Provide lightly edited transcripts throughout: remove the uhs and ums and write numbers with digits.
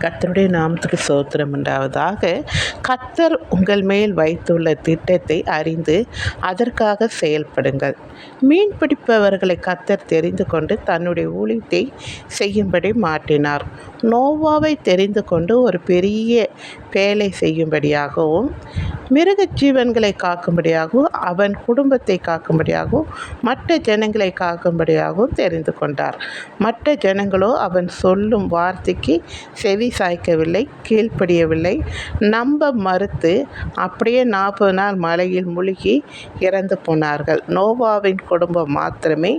கர்த்தருடைய நாமத்துக்கு ஸ்தோத்திரம் உண்டாவதாக. கர்த்தர் உங்கள் மேல் வைத்துள்ள திட்டத்தை அறிந்து அதற்காக செயல்படுங்கள். மீன் பிடிப்பவர்களை கர்த்தர் தெரிந்து கொண்டு தன்னுடைய ஊழியத்தை செய்யும்படி மாற்றினார். நோவாவை தெரிந்து கொண்டு ஒரு பெரிய வேலை செய்யும்படியாகவும், மிருக ஜீவன்களை காக்கும்படியாகவும், அவன் குடும்பத்தை காக்கும்படியாகவும், மற்ற ஜனங்களை காக்கும்படியாகவும் தெரிந்து கொண்டார். மற்ற ஜனங்களோ அவன் சொல்லும் வார்த்தைக்கு செவி சாய்க்கவில்லை, கீழ்ப்படியவில்லை, நம்ப மறுத்து அப்படியே 40 நாள் மலையில் முழுகி இறந்து போனார்கள். நோவாவின் குடும்பம் மாத்திரமே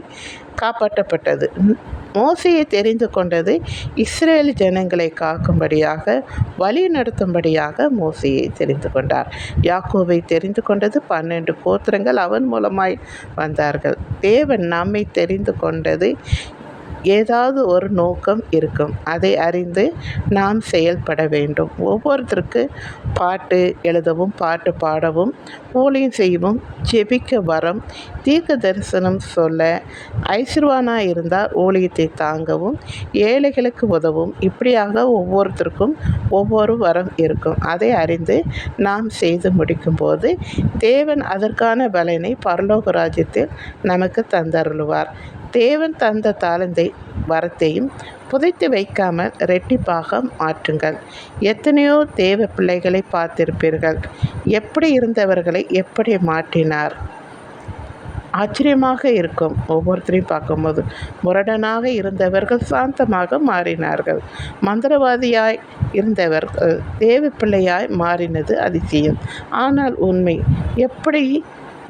காப்பாற்றப்பட்டது. மோசேயை தெரிந்து கொண்டது இஸ்ரேல் ஜனங்களை காக்கும்படியாக, வழி நடத்தும்படியாக மோசேயை தெரிந்து கொண்டார். யாக்கோபை தெரிந்து கொண்டது 12 கோத்திரங்கள் அவன் மூலமாய் வந்தார்கள். தேவன் நம்மை தெரிந்து கொண்டது ஏதாவது ஒரு நோக்கம் இருக்கும். அதை அறிந்து நாம் செயல்பட வேண்டும். ஒவ்வொருத்தருக்கு பாட்டு எழுதவும், பாட்டு பாடவும், ஊழியம் செய்யவும், ஜெபிக்க வரம், தீர்க்க தரிசனம் சொல்ல, ஐஸ்வர்யவானாக இருந்தால் ஊழியத்தை தாங்கவும், ஏழைகளுக்கு உதவும், இப்படியாக ஒவ்வொருத்தருக்கும் ஒவ்வொரு வரம் இருக்கும். அதை அறிந்து நாம் செய்து முடிக்கும்போது தேவன் அதற்கான பலனை பரலோக ராஜ்யத்தில் நமக்கு தந்தருளுவார். தேவன் தந்த தாளந்தை வரத்தையும் புதைத்து வைக்காமல் இரட்டிப்பாக மாற்றுங்கள். எத்தனையோ தேவ பிள்ளைகளை பார்த்திருப்பீர்கள். எப்படி இருந்தவர்களை எப்படி மாற்றினார். ஆச்சரியமாக இருக்கும். ஒவ்வொருத்தரையும் பார்க்கும்போது முரடனாக இருந்தவர்கள் சாந்தமாக மாறினார்கள். மந்திரவாதியாய் இருந்தவர்கள் தேவ பிள்ளையாய் மாறினது அதிசயம். ஆனால் உண்மை. எப்படி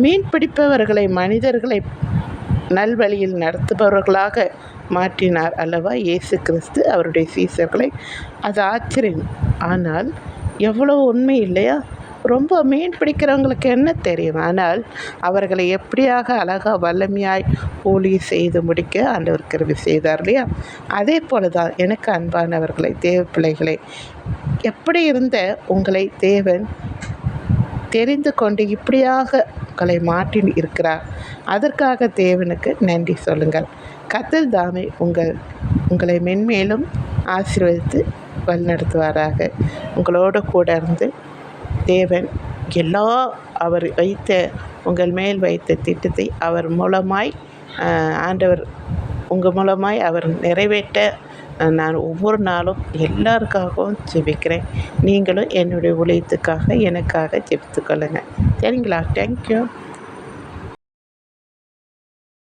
மீன் பிடிப்பவர்களை மனிதர்களை நல்வழியில் நடத்துபவர்களாக மாற்றினார் அல்லவா இயேசு கிறிஸ்து அவருடைய சீசர்களை. அது ஆச்சரியம். ஆனால் எவ்வளோ உண்மை இல்லையா? ரொம்ப மீன் பிடிக்கிறவங்களுக்கு என்ன தெரியும்? ஆனால் அவர்களை எப்படியாக அழகாக வல்லமையாய் ஊழியம் செய்து முடிக்க ஆண்டவர் கிருபை செய்தார் இல்லையா? அதே போல தான் எனக்கு அன்பானவர்களை, தேவ பிள்ளைகளை, எப்படி இருந்த உங்களை தேவன் தெரிந்து கொண்டு இப்படியாக உங்களை மாற்றி இருக்கிறார். அதற்காக தேவனுக்கு நன்றி சொல்லுங்கள். கர்த்தர் தாமே உங்களை மென்மேலும் ஆசீர்வதித்து வழிநடத்துவாராக. உங்களோடு கூட இருந்து தேவன் எல்லா அவர் உங்கள் மேல் வைத்த திட்டத்தை அவர் மூலமாய் ஆண்டவர் உங்கள் மூலமாய் அவர் நிறைவேற்ற நான் ஒவ்வொரு நாளும் எல்லாருக்காகவும் ஜெபிக்கிறேன். நீங்களும் என்னுடைய ஊழியத்துக்காக எனக்காக ஜெபித்து கொள்ளுங்கள். சரிங்களா? தேங்க்யூ.